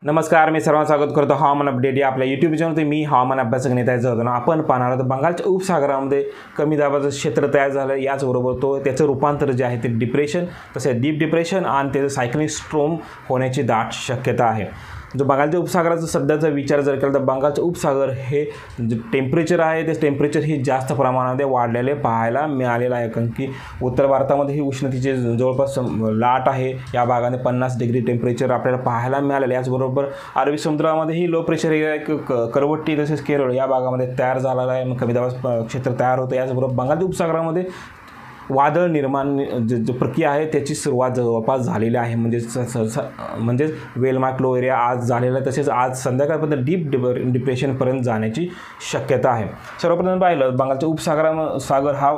नमस्कार, मी सर्वांचं स्वागत करतो हवामान अपडेट या आपल्या यूट्यूब चॅनलवरती. मी हवामान अभ्यासक नेत्याचं होतो ना. आपण पाहणार आहोत बंगालच्या उपसागरामध्ये कमी दाबाचं क्षेत्र तयार झालं. याचबरोबर त्याचं रूपांतर जे आहे ते डिप्रेशन, तसेच डीप डिप्रेशन आणि त्याचं सायक्लोनिक स्ट्रॉम होण्याची दाट शक्यता आहे. जो बंगालच्या उपसागराचा सध्याचा विचार जर केला तर बंगालचं उपसागर हे जे टेम्परेचर आहे ते टेम्परेचर ही जास्त प्रमाणामध्ये वाढलेले पाहायला मिळालेलं आहे. कारण की उत्तर भारतामध्ये ही उष्णतेची जवळपास लाट आहे. या भागाने 50 डिग्री टेम्परेचर आपल्याला पाहायला मिळालेलं. याचबरोबर अरबी समुद्रामध्येही लो प्रेशर एरिया एक करवट्टी तसेच केरळ या भागामध्ये तयार झालेला आहे. कमी दाब क्षेत्र तयार होतं. याचबरोबर बंगालच्या उपसागरामध्ये वादळ निर्माण जो प्रक्रिया आहे त्याची सुरुवात जवळपास झालेली आहे. म्हणजेच वेलमार्क लो एरिया आज झालेला आहे. तसेच आज संध्याकाळपर्यंत डीप डिप्रेशनपर्यंत जाण्याची शक्यता आहे. सर्वप्रथम पाहिलं बंगालच्या सागर हा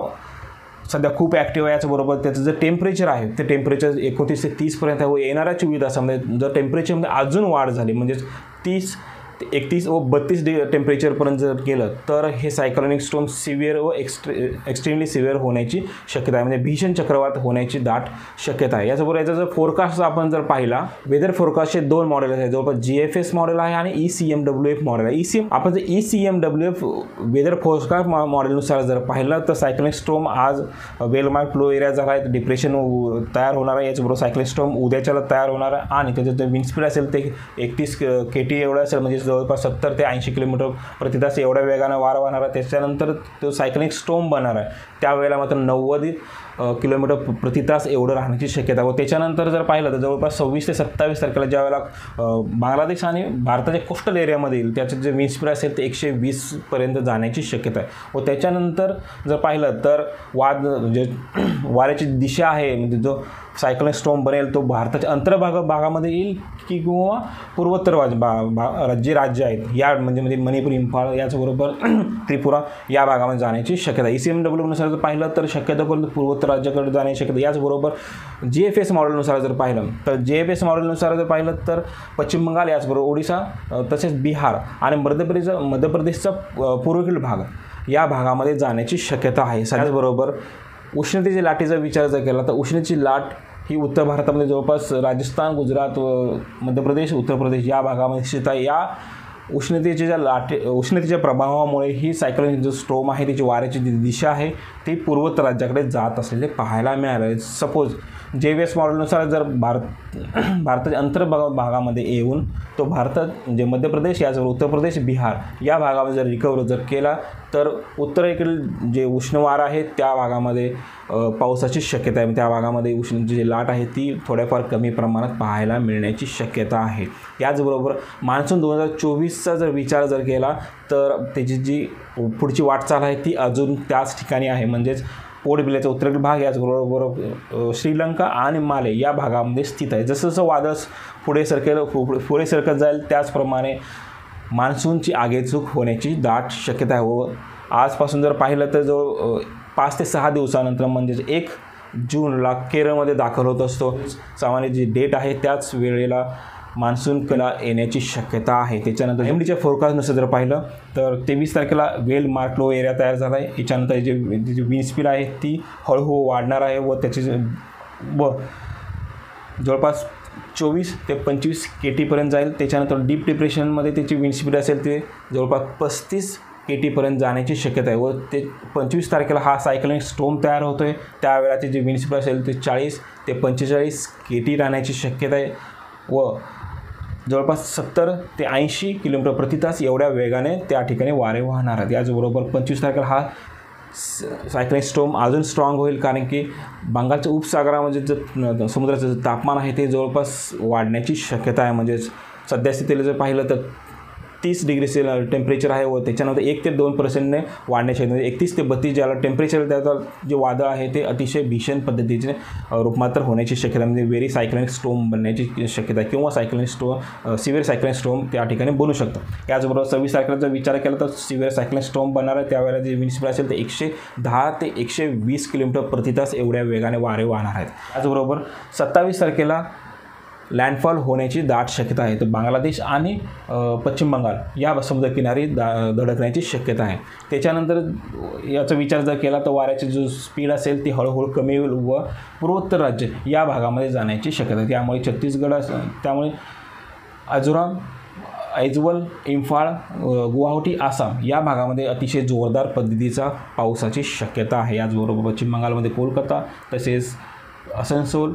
सध्या खूप ॲक्टिव्ह आहे. याचबरोबर त्याचं जे टेम्परेचर आहे ते टेम्परेचर 29 ते 30पर्यंत आहे. व येणाऱ्या 24 तासामध्ये जर टेम्परेचरमध्ये अजून वाढ झाली म्हणजेच 30 ते 31 व 32 टेम्परेचरपर्यंत जर गेलं तर हे सायक्लोनिक स्टॉर्म सिव्हिअर व एक्स्ट्रीमली सिव्हिअर होण्याची शक्यता आहे. म्हणजे भीषण चक्रवात होण्याची दाट शक्यता आहे. याचबरोबर याचा जर फोरकास्ट आपण जर पाहिला वेदर फोरकास्टचे दोन मॉडेल आहेत. जवळपास GFS मॉडेल आहे आणि ECMWF मॉडेल आहे. आपण जर ECMWF वेदर फोरकास्ट मॉडेलनुसार जर पाहिलं तर सायक्लोनिक स्टॉर्म आज वेलमार्क लो एरिया झाला आहे. डिप्रेशन तयार होणार आहे. याचबरोबर सायक्लोनिक स्टॉर्म उद्याच्याला तयार होणार आहे आणि त्याचं जे विंड स्पीड असेल ते 31 KT एवढं असेल. म्हणजे जवळपास 70 ते 80 किलोमीटर प्रति तास एवढ्या वेगाने वारा वाहणार आहे. त्याच्यानंतर तो सायक्लोनिक स्टॉर्म बनणार आहे. त्यावेळेला मात्र 90 किलोमीटर प्रति तास एवढं राहण्याची शक्यता. व त्याच्यानंतर जर पाहिलं तर जवळपास 26 ते 27 तारखेला ज्यावेळेला बांगलादेश आणि भारताच्या कोस्टल एरियामध्ये येईल त्याचं जे विंड स्पीड असेल ते 120पर्यंत जाण्याची शक्यता आहे. व त्याच्यानंतर जर पाहिलं तर म्हणजे वाऱ्याची दिशा आहे म्हणजे जो सायक्लोनिक स्टॉर्म बनेल तो भारताच्या भागामध्ये येईल की किंवा पूर्वोत्तर राज्य आहेत या म्हणजे मणिपूर, इम्फाळ याचबरोबर त्रिपुरा या भागामध्ये जाण्याची शक्यता. ECMWनुसार जर पाहिलं तर शक्यता करून पूर्वोत्तर राज्याकडे जाण्याची शक्यता. याचबरोबर GFS मॉडेलनुसार जर पाहिलं तर GFS मॉडेलनुसार जर पाहिलं तर पश्चिम बंगाल याचबरोबर ओडिशा तसेच बिहार आणि मध्य प्रदेशचा पूर्वेकडील भाग या भागामध्ये जाण्याची शक्यता आहे. त्याचबरोबर उष्णतेच्या लाटेचा विचार जर केला तर उष्णतेची लाट ही उत्तर भारतामध्ये जवळपास राजस्थान, गुजरात व मध्य प्रदेश, उत्तर प्रदेश या भागामध्ये स्थित आहे. या उष्णतेच्या प्रभावामुळे ही सायक्लोनिक जो स्टॉर्म आहे त्याची वाऱ्याची दिशा आहे ती पूर्वोत्तर राज्याकडे जात असलेले पाहायला मिळाले. सपोज JFS मॉडेलनुसार जर भारताच्या भागामध्ये येऊन तो भारतात म्हणजे मध्य प्रदेश याचबरोबर उत्तर प्रदेश, बिहार या भागामध्ये जर रिकव्हर जर केला तर उत्तरेकडील जे उष्ण वारा आहे त्या भागामध्ये पावसाची शक्यता आहे. त्या भागामध्ये उष्णतेची जी लाट आहे ती थोड्याफार कमी प्रमाणात पाहायला मिळण्याची शक्यता आहे. याचबरोबर मान्सून 2024चा जर विचार जर केला तर त्याची जी पुढची वाटचाल आहे ती अजून त्याच ठिकाणी आहे. म्हणजेच पोर्टब्लेअरचा उत्तरेकडील भाग याचबरोबर श्रीलंका आणि माले या भागामध्ये स्थित आहे. जसं जसं वादळ पुढे सरकत जाईल त्याचप्रमाणे मान्सूनची आगेचूक होण्याची दाट शक्यता आहे. व आजपासून जर पाहिलं तर जो 5 ते 6 दिवसानंतर म्हणजेच 1 जूनला केरळमध्ये दाखल होत असतो. सामान्य जी डेट आहे त्याच वेळेला मान्सून कला येण्याची शक्यता आहे. त्याच्यानंतर MDच्या फोरकास्टनुसार जर पाहिलं तर 23 तारखेला वेल मार्क लो एरिया तयार झाला आहे. याच्यानंतर जी विंड स्पीड आहे ती हळूहळू वाढणार आहे व त्याची जवळपास 24 ते 25 KT जाईल. त्याच्यानंतर डीप डिप्रेशनमध्ये त्याची विंड स्पीड असेल ते जवळपास 35 KT जाण्याची शक्यता आहे. व ते 25 तारखेला हा सायक्लोनिक स्टॉर्म तयार होतो आहे. त्यावेळेला त्याची विंड स्पीड असेल ते 40 ते 45 KT राहण्याची शक्यता आहे. व जवळपास 70 ते 80 किलोमीटर प्रति तास एवढ्या वेगाने त्या ठिकाणी वारे वाहणार आहेत. याचबरोबर 25 तारखेला हा सायक्लोनिक स्टॉर्म अजून स्ट्रॉंग होईल कारण की बंगालच्या उपसागरामध्ये जे समुद्राचं तापमान आहे ते जवळपास वाढण्याची शक्यता आहे. म्हणजेच सध्या स्थितीला जर पाहिलं तर 30 डिग्री टेम्परेचर आहे व त्याच्यानंतर 1 ते 2% वाढण्याची शक्यता. 31 ते 32 ज्याला टेम्परेचर त्याचं जे वादळ आहे ते अतिशय भीषण पद्धतीने रूपांतर होण्याची शक्यता म्हणजे वेरी सायक्लोनिक स्टॉर्म बनण्याची शक्यता किंवा सिव्हिअर सायक्लोनिक स्टॉर्म त्या ठिकाणी बनू शकतं. याचबरोबर 26 तारखेला जर विचार केला तर सिव्हिअर सायक्लोनिक स्टॉर्म बनणार आहे. त्यावेळेला जे विंड स्पीड असेल ते 110 ते 120 किलोमीटर प्रति तास एवढ्या वेगाने वारे वाहणार आहेत. त्याचबरोबर 27 तारखेला लँडफॉल होण्याची दाट शक्यता आहे. तर बांगलादेश आणि पश्चिम बंगाल या समुद्रकिनारी धडकण्याची शक्यता आहे. त्याच्यानंतर याचा विचार जर केला तर वाऱ्याची जो स्पीड असेल ती हळूहळू कमी होईल व पूर्वोत्तर राज्य या भागामध्ये जाण्याची शक्यता आहे. त्यामुळे छत्तीसगड त्यामुळे मिझोराम, ऐजवल, इम्फाळ, गुवाहाटी, आसाम या भागामध्ये अतिशय जोरदार पद्धतीचा पावसाची शक्यता आहे. याचबरोबर पश्चिम बंगालमध्ये कोलकाता तसेच आसनसोल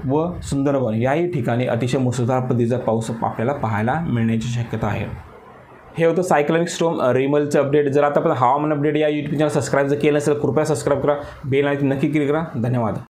व सुंदरबन याही ठिकाणी अतिशय मुसळधार पद्धतीचा पाऊस आपल्याला पाहायला मिळण्याची शक्यता आहे. हे होतं सायक्लोनिक स्टॉर्म रिमलचं अपडेट. जर आता आपण हवामान अपडेट या यूट्यूब चॅनल सबस्क्राईब जर केलं नसेल कृपया सबस्क्राईब करा, बेल आयकॉन नक्की क्लिक करा. धन्यवाद.